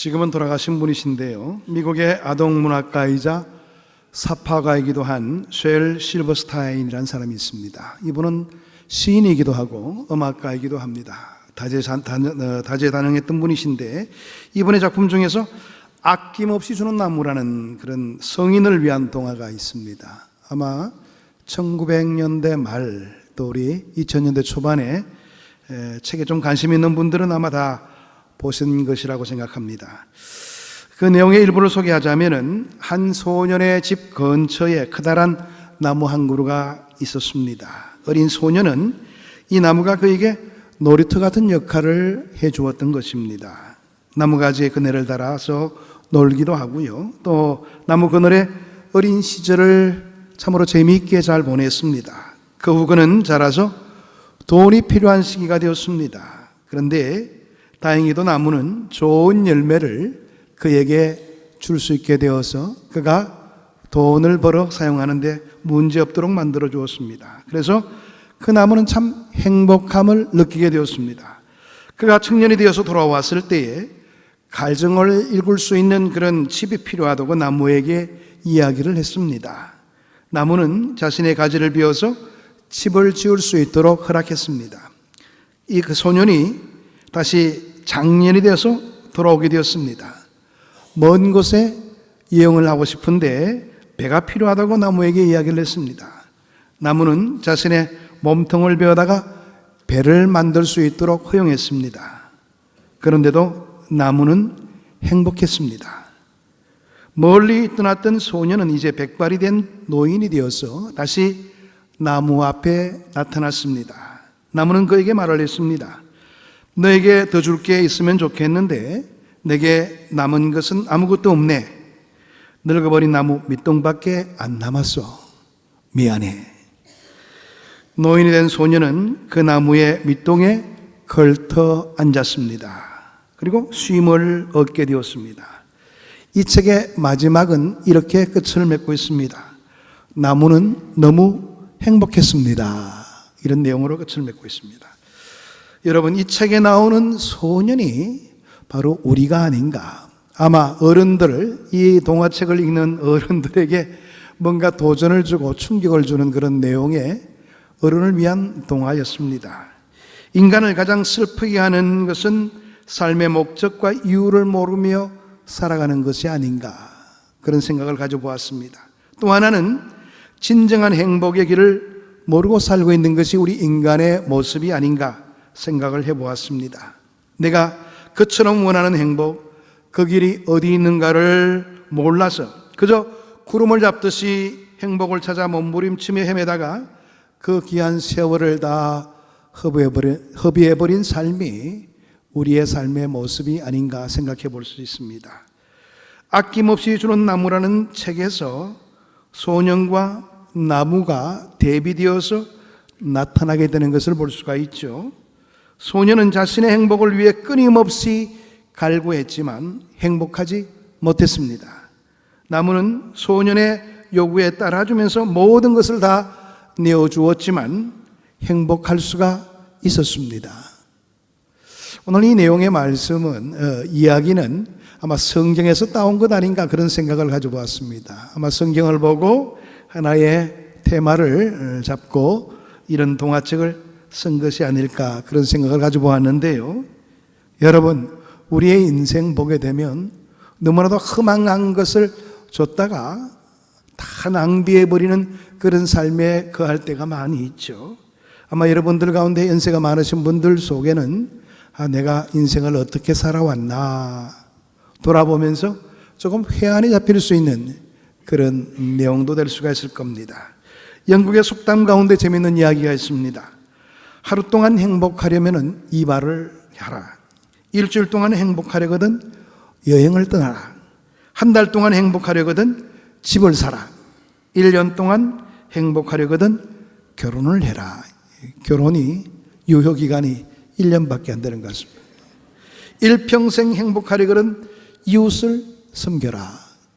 지금은 돌아가신 분이신데요, 미국의 아동문학가이자 사파가이기도 한 쉘 실버스타인이라는 사람이 있습니다. 이분은 시인이기도 하고 음악가이기도 합니다. 다재다능했던 분이신데, 이분의 작품 중에서 아낌없이 주는 나무라는 그런 성인을 위한 동화가 있습니다. 아마 1900년대 말 또 우리 2000년대 초반에 책에 좀 관심 있는 분들은 아마 다 보신 것이라고 생각합니다. 그 내용의 일부를 소개하자면은, 한 소년의 집 근처에 커다란 나무 한 그루가 있었습니다. 어린 소년은 이 나무가 그에게 놀이터 같은 역할을 해 주었던 것입니다. 나무가지에 그네를 달아서 놀기도 하고요, 또 나무 그늘에 어린 시절을 참으로 재미있게 잘 보냈습니다. 그 후 그는 자라서 돈이 필요한 시기가 되었습니다. 그런데 다행히도 나무는 좋은 열매를 그에게 줄 수 있게 되어서 그가 돈을 벌어 사용하는데 문제없도록 만들어 주었습니다. 그래서 그 나무는 참 행복함을 느끼게 되었습니다. 그가 청년이 되어서 돌아왔을 때에 갈증을 읽을 수 있는 그런 집이 필요하다고 나무에게 이야기를 했습니다. 나무는 자신의 가지를 비워서 집을 지을 수 있도록 허락했습니다. 그 소년이 다시 장년이 되어서 돌아오게 되었습니다. 먼 곳에 여행을 하고 싶은데 배가 필요하다고 나무에게 이야기를 했습니다. 나무는 자신의 몸통을 베어다가 배를 만들 수 있도록 허용했습니다. 그런데도 나무는 행복했습니다. 멀리 떠났던 소년은 이제 백발이 된 노인이 되어서 다시 나무 앞에 나타났습니다. 나무는 그에게 말을 했습니다. 너에게 더 줄 게 있으면 좋겠는데 내게 남은 것은 아무것도 없네. 늙어버린 나무 밑동밖에 안 남았어. 미안해. 노인이 된 소년은 그 나무의 밑동에 걸터 앉았습니다. 그리고 쉼을 얻게 되었습니다. 이 책의 마지막은 이렇게 끝을 맺고 있습니다. 나무는 너무 행복했습니다. 이런 내용으로 끝을 맺고 있습니다. 여러분, 이 책에 나오는 소년이 바로 우리가 아닌가. 아마 어른들, 이 동화책을 읽는 어른들에게 뭔가 도전을 주고 충격을 주는 그런 내용의 어른을 위한 동화였습니다. 인간을 가장 슬프게 하는 것은 삶의 목적과 이유를 모르며 살아가는 것이 아닌가, 그런 생각을 가져보았습니다. 또 하나는 진정한 행복의 길을 모르고 살고 있는 것이 우리 인간의 모습이 아닌가 생각을 해보았습니다. 내가 그처럼 원하는 행복, 그 길이 어디 있는가를 몰라서 그저 구름을 잡듯이 행복을 찾아 몸부림치며 헤매다가 그 귀한 세월을 다 허비해버린 삶이 우리의 삶의 모습이 아닌가 생각해 볼 수 있습니다. 아낌없이 주는 나무라는 책에서 소년과 나무가 대비되어서 나타나게 되는 것을 볼 수가 있죠. 소년은 자신의 행복을 위해 끊임없이 갈구했지만 행복하지 못했습니다. 나무는 소년의 요구에 따라주면서 모든 것을 다 내어주었지만 행복할 수가 있었습니다. 오늘 이 내용의 말씀은, 이야기는 아마 성경에서 따온 것 아닌가 그런 생각을 가져보았습니다. 아마 성경을 보고 하나의 테마를 잡고 이런 동화책을 쓴 것이 아닐까 그런 생각을 가져보았는데요. 여러분, 우리의 인생 보게 되면 너무나도 허망한 것을 줬다가 다 낭비해버리는 그런 삶에 거할 때가 많이 있죠. 아마 여러분들 가운데 연세가 많으신 분들 속에는 내가 인생을 어떻게 살아왔나 돌아보면서 조금 회한이 잡힐 수 있는 그런 내용도 될 수가 있을 겁니다. 영국의 속담 가운데 재미있는 이야기가 있습니다. 하루 동안 행복하려면 이발을 하라. 일주일 동안 행복하려거든 여행을 떠나라. 한 달 동안 행복하려거든 집을 사라. 1년 동안 행복하려거든 결혼을 해라. 결혼이 유효기간이 1년밖에 안 되는 것 같습니다. 일평생 행복하려거든 이웃을 섬겨라.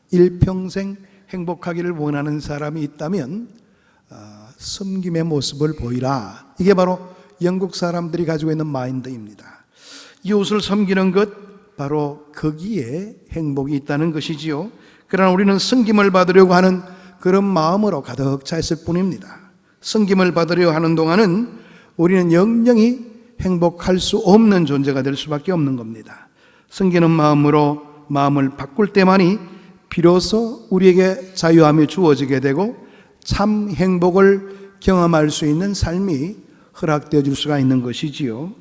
일평생 행복하기를 원하는 사람이 있다면 섬김의 모습을 보이라. 이게 바로 영국 사람들이 가지고 있는 마인드입니다. 이웃을 섬기는 것, 바로 거기에 행복이 있다는 것이지요. 그러나 우리는 섬김을 받으려고 하는 그런 마음으로 가득 차 있을 뿐입니다. 섬김을 받으려 하는 동안은 우리는 영영이 행복할 수 없는 존재가 될 수밖에 없는 겁니다. 섬기는 마음으로 마음을 바꿀 때만이 비로소 우리에게 자유함이 주어지게 되고 참 행복을 경험할 수 있는 삶이 허락되어 줄 수가 있는 것이지요.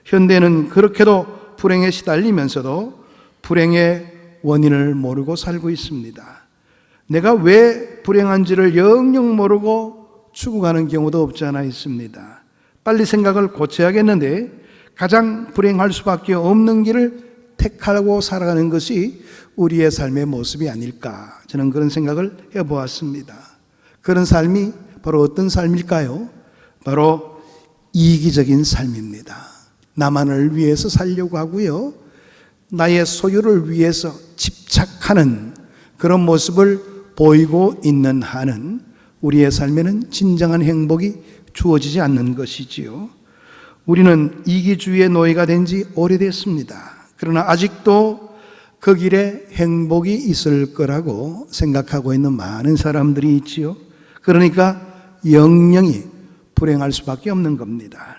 현대는 그렇게도 불행에 시달리면서도 불행의 원인을 모르고 살고 있습니다. 내가 왜 불행한지를 영영 모르고 죽어가는 경우도 없지 않아 있습니다. 빨리 생각을 고쳐야겠는데 가장 불행할 수밖에 없는 길을 택하고 살아가는 것이 우리의 삶의 모습이 아닐까, 저는 그런 생각을 해보았습니다. 그런 삶이 바로 어떤 삶일까요? 바로 이기적인 삶입니다. 나만을 위해서 살려고 하고요, 나의 소유를 위해서 집착하는 그런 모습을 보이고 있는 한은 우리의 삶에는 진정한 행복이 주어지지 않는 것이지요. 우리는 이기주의의 노예가 된 지 오래됐습니다. 그러나 아직도 그 길에 행복이 있을 거라고 생각하고 있는 많은 사람들이 있지요. 그러니까 영영이 불행할 수밖에 없는 겁니다.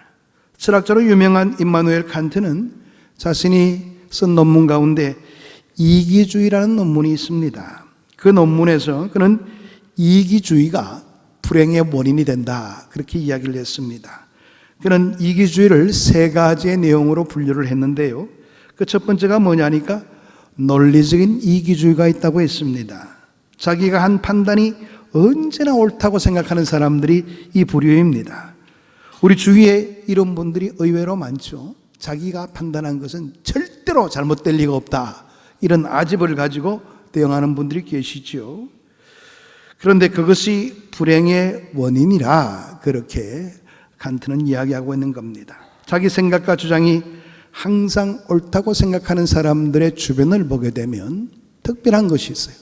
철학자로 유명한 임마누엘 칸트는 자신이 쓴 논문 가운데 이기주의라는 논문이 있습니다. 그 논문에서 그는 이기주의가 불행의 원인이 된다, 그렇게 이야기를 했습니다. 그는 이기주의를 세 가지의 내용으로 분류를 했는데요, 그 첫 번째가 뭐냐니까 논리적인 이기주의가 있다고 했습니다. 자기가 한 판단이 언제나 옳다고 생각하는 사람들이 이 부류입니다. 우리 주위에 이런 분들이 의외로 많죠. 자기가 판단한 것은 절대로 잘못될 리가 없다, 이런 아집을 가지고 대응하는 분들이 계시죠. 그런데 그것이 불행의 원인이라 그렇게 칸트는 이야기하고 있는 겁니다. 자기 생각과 주장이 항상 옳다고 생각하는 사람들의 주변을 보게 되면 특별한 것이 있어요.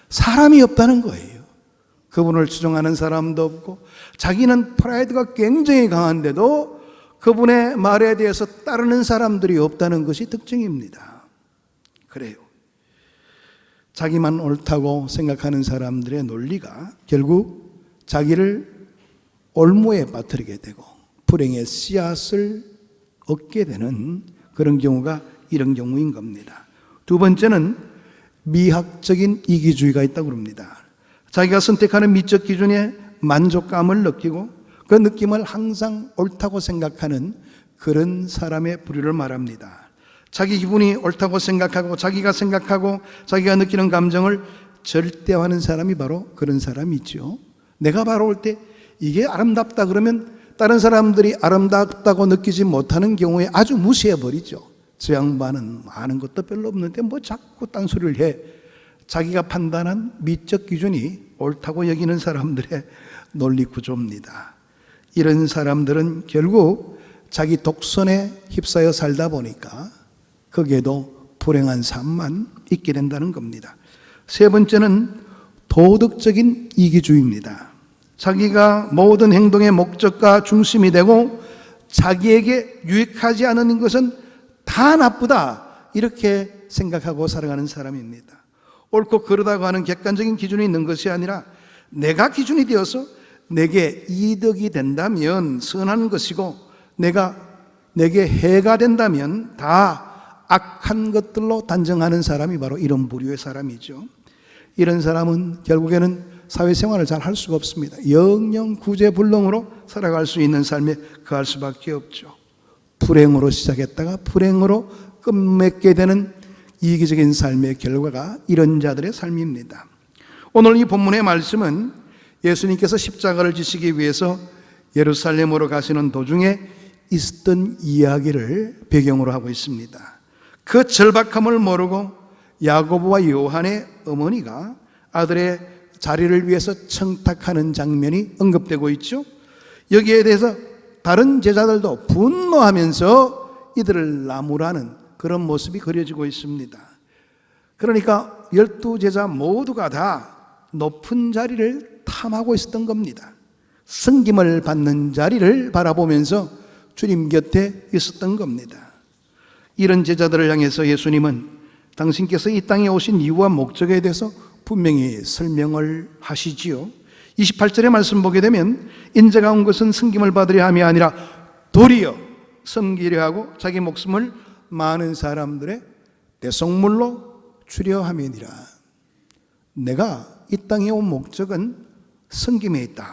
사람이 없다는 거예요. 그분을 추종하는 사람도 없고, 자기는 프라이드가 굉장히 강한데도 그분의 말에 대해서 따르는 사람들이 없다는 것이 특징입니다. 그래요. 자기만 옳다고 생각하는 사람들의 논리가 결국 자기를 올무에 빠뜨리게 되고 불행의 씨앗을 얻게 되는 그런 경우가 이런 경우인 겁니다. 두 번째는 미학적인 이기주의가 있다고 합니다. 자기가 선택하는 미적 기준에 만족감을 느끼고 그 느낌을 항상 옳다고 생각하는 그런 사람의 부류를 말합니다. 자기 기분이 옳다고 생각하고 자기가 생각하고 자기가 느끼는 감정을 절대화하는 사람이 바로 그런 사람이죠. 내가 바로 올 때 이게 아름답다 그러면 다른 사람들이 아름답다고 느끼지 못하는 경우에 아주 무시해버리죠. 저 양반은 아는 것도 별로 없는데 뭐 자꾸 딴소리를 해. 자기가 판단한 미적 기준이 옳다고 여기는 사람들의 논리 구조입니다. 이런 사람들은 결국 자기 독선에 휩싸여 살다 보니까 거기에도 불행한 삶만 있게 된다는 겁니다. 세 번째는 도덕적인 이기주의입니다. 자기가 모든 행동의 목적과 중심이 되고 자기에게 유익하지 않은 것은 다 나쁘다, 이렇게 생각하고 살아가는 사람입니다. 옳고 그르다고 하는 객관적인 기준이 있는 것이 아니라 내가 기준이 되어서 내게 이득이 된다면 선한 것이고 내게 해가 된다면 다 악한 것들로 단정하는 사람이 바로 이런 부류의 사람이죠. 이런 사람은 결국에는 사회생활을 잘 할 수가 없습니다. 영영 구제불능으로 살아갈 수 있는 삶에 거할 수밖에 없죠. 불행으로 시작했다가 불행으로 끝맺게 되는 이기적인 삶의 결과가 이런 자들의 삶입니다. 오늘 이 본문의 말씀은 예수님께서 십자가를 지시기 위해서 예루살렘으로 가시는 도중에 있었던 이야기를 배경으로 하고 있습니다. 그 절박함을 모르고 야고보와 요한의 어머니가 아들의 자리를 위해서 청탁하는 장면이 언급되고 있죠. 여기에 대해서 다른 제자들도 분노하면서 이들을 나무라는 그런 모습이 그려지고 있습니다. 그러니까 12제자 모두가 다 높은 자리를 탐하고 있었던 겁니다. 섬김을 받는 자리를 바라보면서 주님 곁에 있었던 겁니다. 이런 제자들을 향해서 예수님은 당신께서 이 땅에 오신 이유와 목적에 대해서 분명히 설명을 하시지요. 28절의 말씀 보게 되면 인자가 온 것은 승김을 받으려 함이 아니라 도리어 섬기려 하고 자기 목숨을 많은 사람들의 대속물로 주려 함이니라. 내가 이 땅에 온 목적은 섬김에 있다.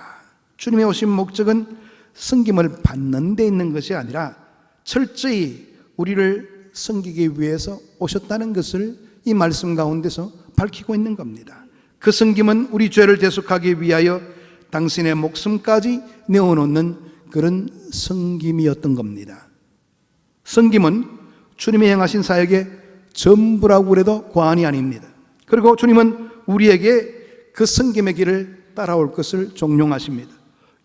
주님이 오신 목적은 섬김을 받는 데 있는 것이 아니라 철저히 우리를 섬기기 위해서 오셨다는 것을 이 말씀 가운데서 밝히고 있는 겁니다. 그 섬김은 우리 죄를 대속하기 위하여 당신의 목숨까지 내어놓는 그런 섬김이었던 겁니다. 섬김은 주님이 행하신 사역의 전부라고 해도 과언이 아닙니다. 그리고 주님은 우리에게 그 섬김의 길을 따라올 것을 종용하십니다.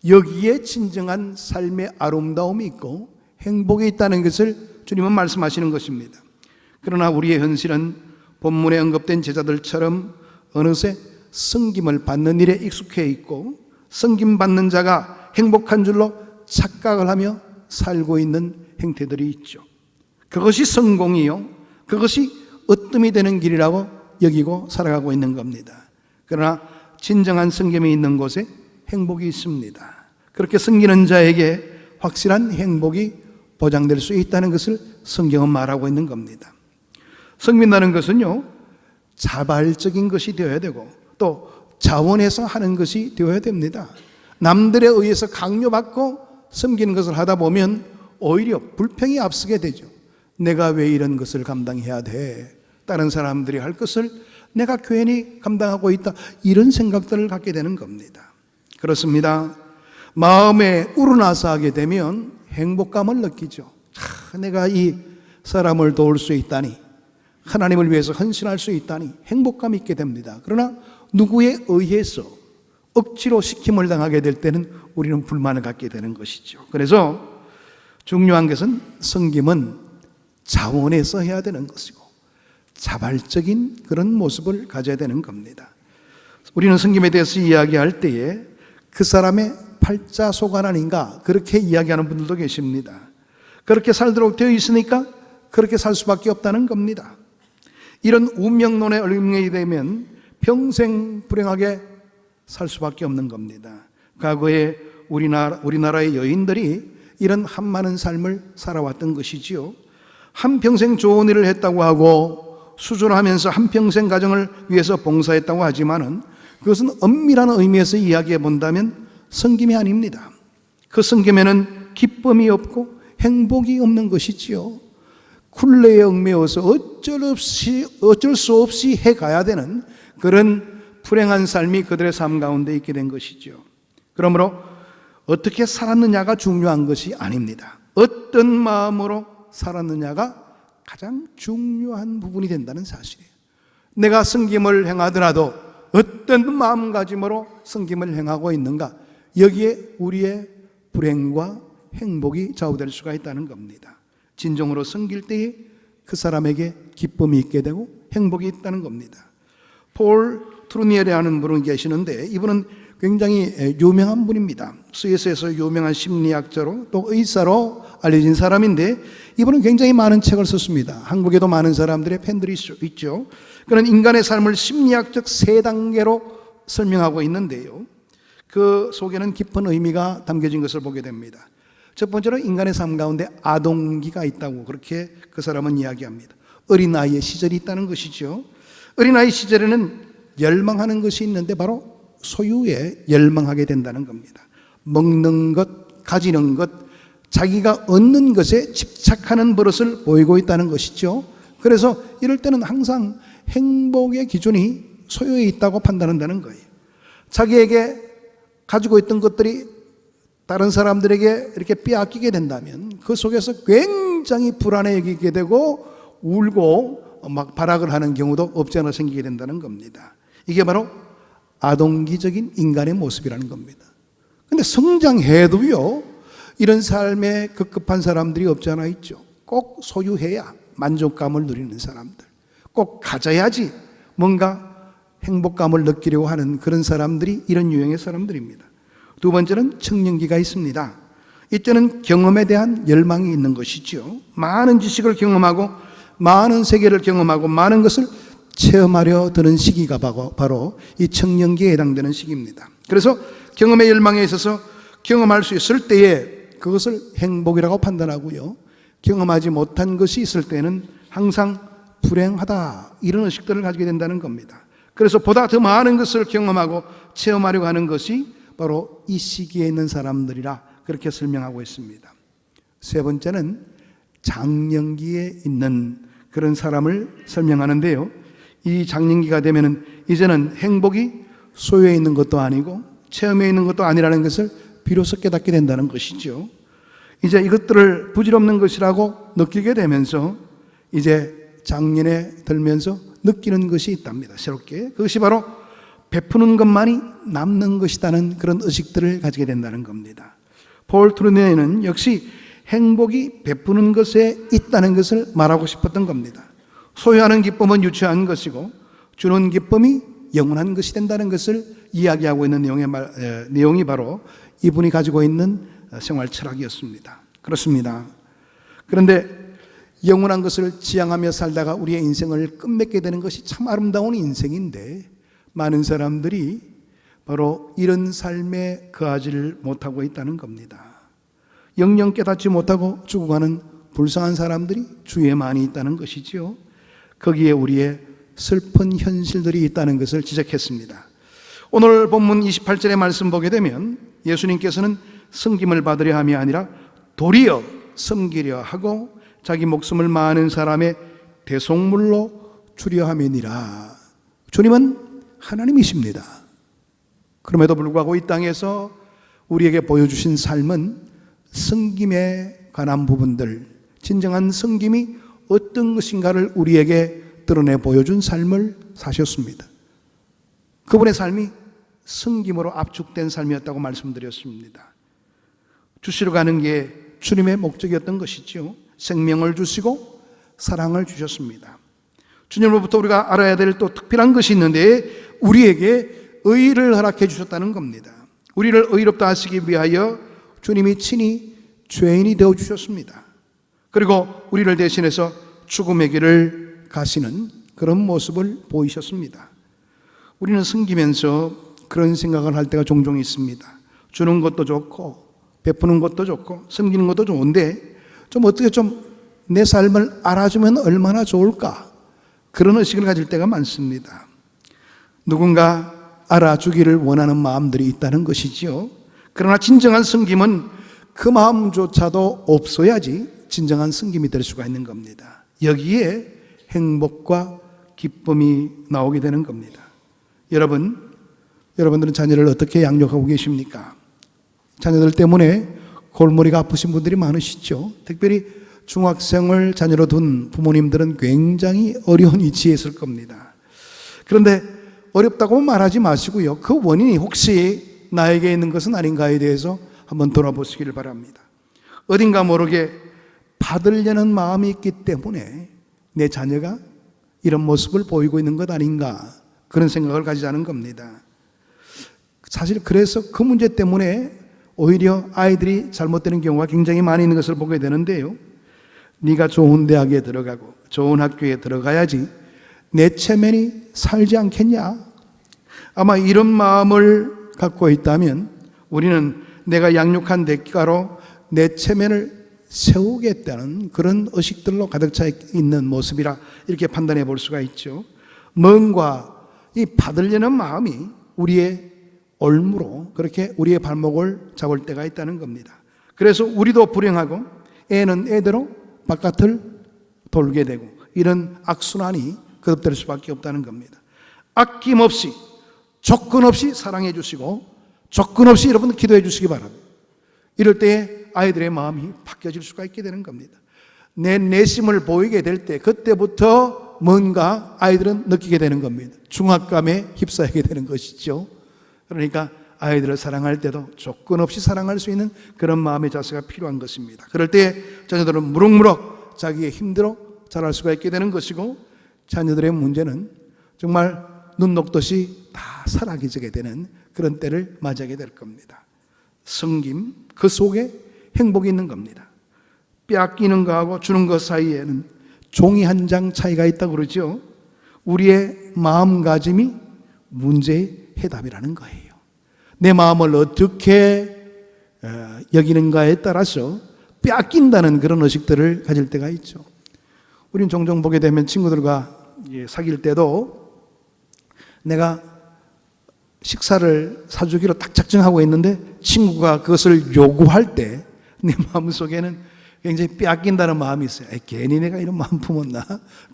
여기에 진정한 삶의 아름다움이 있고 행복이 있다는 것을 주님은 말씀하시는 것입니다. 그러나 우리의 현실은 본문에 언급된 제자들처럼 어느새 섬김을 받는 일에 익숙해 있고 섬김 받는 자가 행복한 줄로 착각을 하며 살고 있는 행태들이 있죠. 그것이 성공이요, 그것이 으뜸이 되는 길이라고 여기고 살아가고 있는 겁니다. 그러나 진정한 섬김이 있는 곳에 행복이 있습니다. 그렇게 섬기는 자에게 확실한 행복이 보장될 수 있다는 것을 성경은 말하고 있는 겁니다. 섬긴다는 것은요, 자발적인 것이 되어야 되고 또 자원해서 하는 것이 되어야 됩니다. 남들에 의해서 강요받고 섬기는 것을 하다 보면 오히려 불평이 앞서게 되죠. 내가 왜 이런 것을 감당해야 돼? 다른 사람들이 할 것을 내가 괜히 감당하고 있다. 이런 생각들을 갖게 되는 겁니다. 그렇습니다. 마음에 우러나서 하게 되면 행복감을 느끼죠. 내가 이 사람을 도울 수 있다니, 하나님을 위해서 헌신할 수 있다니 행복감이 있게 됩니다. 그러나 누구에 의해서 억지로 시킴을 당하게 될 때는 우리는 불만을 갖게 되는 것이죠. 그래서 중요한 것은 섬김은 자원해서 해야 되는 것이고 자발적인 그런 모습을 가져야 되는 겁니다. 우리는 섬김에 대해서 이야기할 때에 그 사람의 팔자소관 아닌가 그렇게 이야기하는 분들도 계십니다. 그렇게 살도록 되어 있으니까 그렇게 살 수밖에 없다는 겁니다. 이런 운명론에 얽매이게 되면 평생 불행하게 살 수밖에 없는 겁니다. 과거에 우리나라의 여인들이 이런 한많은 삶을 살아왔던 것이지요. 한평생 좋은 일을 했다고 하고 수술하면서 한평생 가정을 위해서 봉사했다고 하지만은 그것은 엄밀한 의미에서 이야기해 본다면 섬김이 아닙니다. 그 섬김에는 기쁨이 없고 행복이 없는 것이지요. 굴레에 얽매여서 어쩔 수 없이 해가야 되는 그런 불행한 삶이 그들의 삶 가운데 있게 된 것이죠. 그러므로 어떻게 살았느냐가 중요한 것이 아닙니다. 어떤 마음으로 살았느냐가 가장 중요한 부분이 된다는 사실이에요. 내가 섬김을 행하더라도 어떤 마음가짐으로 섬김을 행하고 있는가, 여기에 우리의 불행과 행복이 좌우될 수가 있다는 겁니다. 진정으로 섬길 때에 그 사람에게 기쁨이 있게 되고 행복이 있다는 겁니다. 폴 트루니에라는 분이 계시는데 이분은 굉장히 유명한 분입니다. 스위스에서 유명한 심리학자로 또 의사로 알려진 사람인데 이분은 굉장히 많은 책을 썼습니다. 한국에도 많은 사람들의 팬들이 있죠. 그는 인간의 삶을 심리학적 세 단계로 설명하고 있는데요, 그 속에는 깊은 의미가 담겨진 것을 보게 됩니다. 첫 번째로 인간의 삶 가운데 아동기가 있다고 그렇게 그 사람은 이야기합니다. 어린아이의 시절이 있다는 것이죠. 어린아이 시절에는 열망하는 것이 있는데 바로 소유에 열망하게 된다는 겁니다. 먹는 것, 가지는 것, 자기가 얻는 것에 집착하는 버릇을 보이고 있다는 것이죠. 그래서 이럴 때는 항상 행복의 기준이 소유에 있다고 판단한다는 거예요. 자기에게 가지고 있던 것들이 다른 사람들에게 이렇게 빼앗기게 된다면 그 속에서 굉장히 불안해 여기게 되고 울고 막 발악을 하는 경우도 없지 않아 생기게 된다는 겁니다. 이게 바로 아동기적인 인간의 모습이라는 겁니다. 근데 성장해도요, 이런 삶에 급급한 사람들이 없지 않아 있죠. 꼭 소유해야 만족감을 누리는 사람들, 꼭 가져야지 뭔가 행복감을 느끼려고 하는 그런 사람들이 이런 유형의 사람들입니다. 두 번째는 청년기가 있습니다. 이때는 경험에 대한 열망이 있는 것이죠. 많은 지식을 경험하고 많은 세계를 경험하고 많은 것을 체험하려 드는 시기가 바로 이 청년기에 해당되는 시기입니다. 그래서 경험의 열망에 있어서 경험할 수 있을 때에 그것을 행복이라고 판단하고요, 경험하지 못한 것이 있을 때는 항상 불행하다, 이런 의식들을 가지게 된다는 겁니다. 그래서 보다 더 많은 것을 경험하고 체험하려고 하는 것이 바로 이 시기에 있는 사람들이라 그렇게 설명하고 있습니다. 세 번째는 장년기에 있는 그런 사람을 설명하는데요, 이 장년기가 되면은 이제는 행복이 소유에 있는 것도 아니고 체험에 있는 것도 아니라는 것을 비로소 깨닫게 된다는 것이죠. 이제 이것들을 부질없는 것이라고 느끼게 되면서 이제 장년에 들면서 느끼는 것이 있답니다. 새롭게. 그것이 바로 베푸는 것만이 남는 것이라는 그런 의식들을 가지게 된다는 겁니다. 폴 트루네는 역시 행복이 베푸는 것에 있다는 것을 말하고 싶었던 겁니다. 소유하는 기쁨은 유치한 것이고 주는 기쁨이 영원한 것이 된다는 것을 이야기하고 있는 내용이 바로 이분이 가지고 있는 생활 철학이었습니다. 그렇습니다. 그런데 영원한 것을 지향하며 살다가 우리의 인생을 끝맺게 되는 것이 참 아름다운 인생인데, 많은 사람들이 바로 이런 삶에 거하지를 못하고 있다는 겁니다. 영영 깨닫지 못하고 죽어가는 불쌍한 사람들이 주위에 많이 있다는 것이지요. 거기에 우리의 슬픈 현실들이 있다는 것을 지적했습니다. 오늘 본문 28절의 말씀 보게 되면 예수님께서는 섬김을 받으려 함이 아니라 도리어 섬기려 하고 자기 목숨을 많은 사람의 대속물로 주려 함이니라. 주님은 하나님이십니다. 그럼에도 불구하고 이 땅에서 우리에게 보여주신 삶은 섬김에 관한 부분들, 진정한 섬김이 어떤 것인가를 우리에게 드러내 보여준 삶을 사셨습니다. 그분의 삶이 섬김으로 압축된 삶이었다고 말씀드렸습니다. 주시러 가는 게 주님의 목적이었던 것이죠. 생명을 주시고 사랑을 주셨습니다. 주님으로부터 우리가 알아야 될 또 특별한 것이 있는데, 우리에게 의를 허락해 주셨다는 겁니다. 우리를 의롭다 하시기 위하여 주님이 친히 죄인이 되어 주셨습니다. 그리고 우리를 대신해서 죽음의 길을 가시는 그런 모습을 보이셨습니다. 우리는 섬기면서 그런 생각을 할 때가 종종 있습니다. 주는 것도 좋고 베푸는 것도 좋고 섬기는 것도 좋은데 좀 어떻게 좀 내 삶을 알아주면 얼마나 좋을까, 그런 의식을 가질 때가 많습니다. 누군가 알아주기를 원하는 마음들이 있다는 것이지요. 그러나 진정한 섬김은 그 마음조차도 없어야지 진정한 섬김이 될 수가 있는 겁니다. 여기에 행복과 기쁨이 나오게 되는 겁니다. 여러분들은 자녀를 어떻게 양육하고 계십니까? 자녀들 때문에 골머리가 아프신 분들이 많으시죠. 특별히 중학생을 자녀로 둔 부모님들은 굉장히 어려운 위치에 있을 겁니다. 그런데 어렵다고 말하지 마시고요, 그 원인이 혹시 나에게 있는 것은 아닌가에 대해서 한번 돌아보시기를 바랍니다. 어딘가 모르게 받으려는 마음이 있기 때문에 내 자녀가 이런 모습을 보이고 있는 것 아닌가, 그런 생각을 가지자는 겁니다. 사실 그래서 그 문제 때문에 오히려 아이들이 잘못되는 경우가 굉장히 많이 있는 것을 보게 되는데요, 네가 좋은 대학에 들어가고 좋은 학교에 들어가야지 내 체면이 살지 않겠냐, 아마 이런 마음을 갖고 있다면 우리는 내가 양육한 대가로 내 체면을 세우겠다는 그런 의식들로 가득 차 있는 모습이라 이렇게 판단해 볼 수가 있죠. 뭔가 이 받으려는 마음이 우리의 올무로 그렇게 우리의 발목을 잡을 때가 있다는 겁니다. 그래서 우리도 불행하고 애는 애대로 바깥을 돌게 되고 이런 악순환이 거듭될 수밖에 없다는 겁니다. 아낌없이 조건 없이 사랑해 주시고 조건 없이 여러분들 기도해 주시기 바랍니다. 이럴 때에 아이들의 마음이 바뀌어질 수가 있게 되는 겁니다. 내 내심을 보이게 될 때 그때부터 뭔가 아이들은 느끼게 되는 겁니다. 중압감에 휩싸이게 되는 것이죠. 그러니까 아이들을 사랑할 때도 조건 없이 사랑할 수 있는 그런 마음의 자세가 필요한 것입니다. 그럴 때 자녀들은 무럭무럭 자기의 힘대로 자랄 수가 있게 되는 것이고, 자녀들의 문제는 정말 눈 녹듯이 다 사라지게 되는 그런 때를 맞이하게 될 겁니다. 섬김, 그 속에 행복이 있는 겁니다. 빼앗기는 것하고 주는 것 사이에는 종이 한 장 차이가 있다고 그러죠. 우리의 마음가짐이 문제의 해답이라는 거예요. 내 마음을 어떻게 여기는가에 따라서 빼앗긴다는 그런 의식들을 가질 때가 있죠. 우리는 종종 보게 되면 친구들과 사귈 때도 내가 식사를 사주기로 딱 작정하고 있는데 친구가 그것을 요구할 때 내 마음속에는 굉장히 빼앗긴다는 마음이 있어요. 괜히 내가 이런 마음 품었나?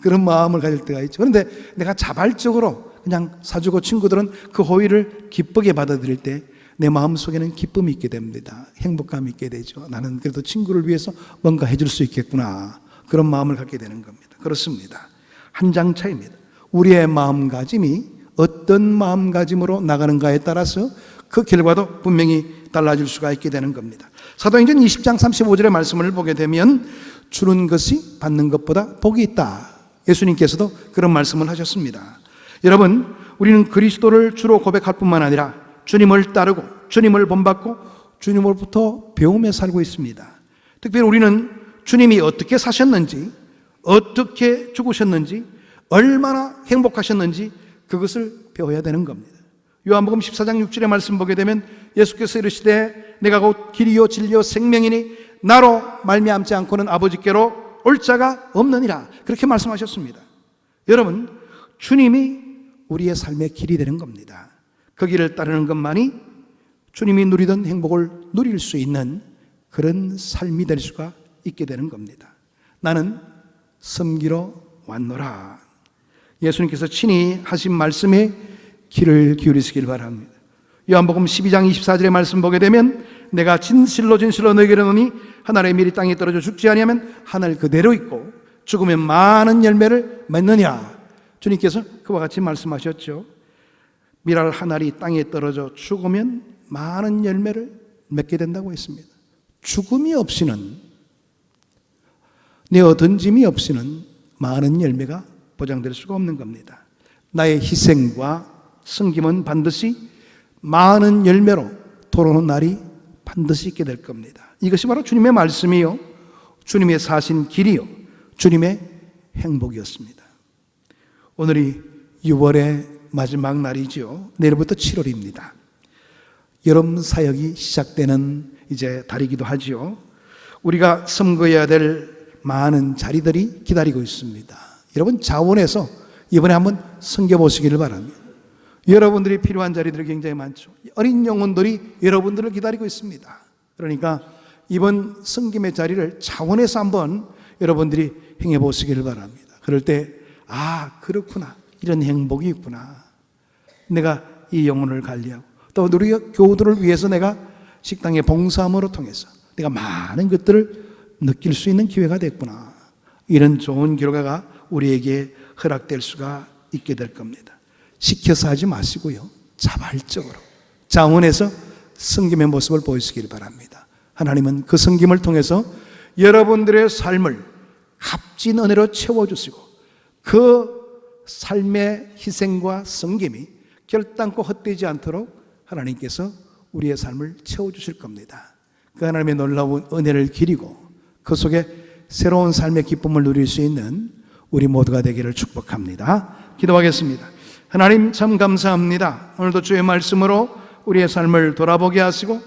그런 마음을 가질 때가 있죠. 그런데 내가 자발적으로 그냥 사주고 친구들은 그 호의를 기쁘게 받아들일 때 내 마음속에는 기쁨이 있게 됩니다. 행복감이 있게 되죠. 나는 그래도 친구를 위해서 뭔가 해줄 수 있겠구나. 그런 마음을 갖게 되는 겁니다. 그렇습니다. 한 장 차이입니다. 우리의 마음가짐이 어떤 마음가짐으로 나가는가에 따라서 그 결과도 분명히 달라질 수가 있게 되는 겁니다. 사도행전 20장 35절의 말씀을 보게 되면 주는 것이 받는 것보다 복이 있다. 예수님께서도 그런 말씀을 하셨습니다. 여러분, 우리는 그리스도를 주로 고백할 뿐만 아니라 주님을 따르고 주님을 본받고 주님으로부터 배우며 살고 있습니다. 특별히 우리는 주님이 어떻게 사셨는지, 어떻게 죽으셨는지, 얼마나 행복하셨는지 그것을 배워야 되는 겁니다. 요한복음 14장 6절의 말씀 보게 되면 예수께서 이르시되 내가 곧 길이요 진리요 생명이니 나로 말미암지 않고는 아버지께로 올 자가 없느니라. 그렇게 말씀하셨습니다. 여러분, 주님이 우리의 삶의 길이 되는 겁니다. 그 길을 따르는 것만이 주님이 누리던 행복을 누릴 수 있는 그런 삶이 될 수가 있게 되는 겁니다. 나는 섬기러 왔노라. 예수님께서 친히 하신 말씀에 귀를 기울이시길 바랍니다. 요한복음 12장 24절의 말씀 보게 되면 내가 진실로 진실로 너에게 이르노니 한 알의 밀이 땅에 떨어져 죽지 아니하면 한 알 그대로 있고 죽으면 많은 열매를 맺느냐. 주님께서 그와 같이 말씀하셨죠. 밀알 한 알이 땅에 떨어져 죽으면 많은 열매를 맺게 된다고 했습니다. 죽음이 없이는, 내어 던짐이 없이는 많은 열매가 보장될 수가 없는 겁니다. 나의 희생과 섬김은 반드시 많은 열매로 돌아오는 날이 반드시 있게 될 겁니다. 이것이 바로 주님의 말씀이요, 주님의 사신 길이요, 주님의 행복이었습니다. 오늘이 6월의 마지막 날이죠. 내일부터 7월입니다. 여름 사역이 시작되는 이제 달이기도 하죠. 우리가 섬겨야 될 많은 자리들이 기다리고 있습니다. 여러분, 자원해서 이번에 한번 섬겨보시기를 바랍니다. 여러분들이 필요한 자리들이 굉장히 많죠. 어린 영혼들이 여러분들을 기다리고 있습니다. 그러니까 이번 섬김의 자리를 자원해서 한번 여러분들이 행해 보시기를 바랍니다. 그럴 때, 아, 그렇구나, 이런 행복이 있구나. 내가 이 영혼을 관리하고 또 우리 교우들을 위해서 내가 식당의 봉사함으로 통해서 내가 많은 것들을 느낄 수 있는 기회가 됐구나. 이런 좋은 결과가 우리에게 허락될 수가 있게 될 겁니다. 시켜서 하지 마시고요, 자발적으로 자원해서 섬김의 모습을 보이시길 바랍니다. 하나님은 그 섬김을 통해서 여러분들의 삶을 값진 은혜로 채워주시고 그 삶의 희생과 섬김이 결단코 헛되지 않도록 하나님께서 우리의 삶을 채워주실 겁니다. 그 하나님의 놀라운 은혜를 기리고 그 속에 새로운 삶의 기쁨을 누릴 수 있는 우리 모두가 되기를 축복합니다. 기도하겠습니다. 하나님, 참 감사합니다. 오늘도 주의 말씀으로 우리의 삶을 돌아보게 하시고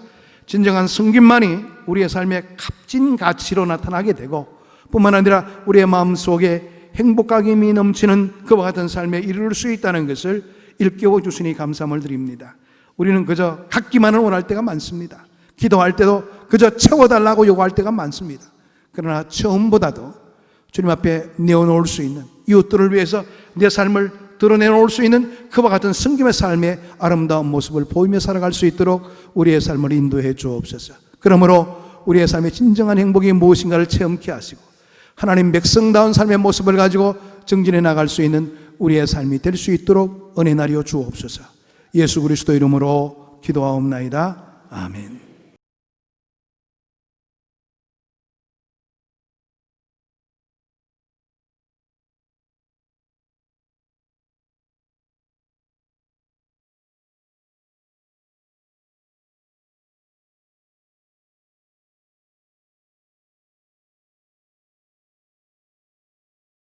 진정한 섬김만이 우리의 삶의 값진 가치로 나타나게 되고 뿐만 아니라 우리의 마음속에 행복감이 넘치는 그와 같은 삶에 이룰 수 있다는 것을 일깨워 주시니 감사함을 드립니다. 우리는 그저 갖기만을 원할 때가 많습니다. 기도할 때도 그저 채워달라고 요구할 때가 많습니다. 그러나 처음보다도 주님 앞에 내어놓을 수 있는, 이웃들을 위해서 내 삶을 드러내놓을 수 있는 그와 같은 섬김의 삶의 아름다운 모습을 보이며 살아갈 수 있도록 우리의 삶을 인도해 주옵소서. 그러므로 우리의 삶의 진정한 행복이 무엇인가를 체험케 하시고 하나님 백성다운 삶의 모습을 가지고 정진해 나갈 수 있는 우리의 삶이 될 수 있도록 은혜 나리여 주옵소서. 예수 그리스도 이름으로 기도하옵나이다. 아멘.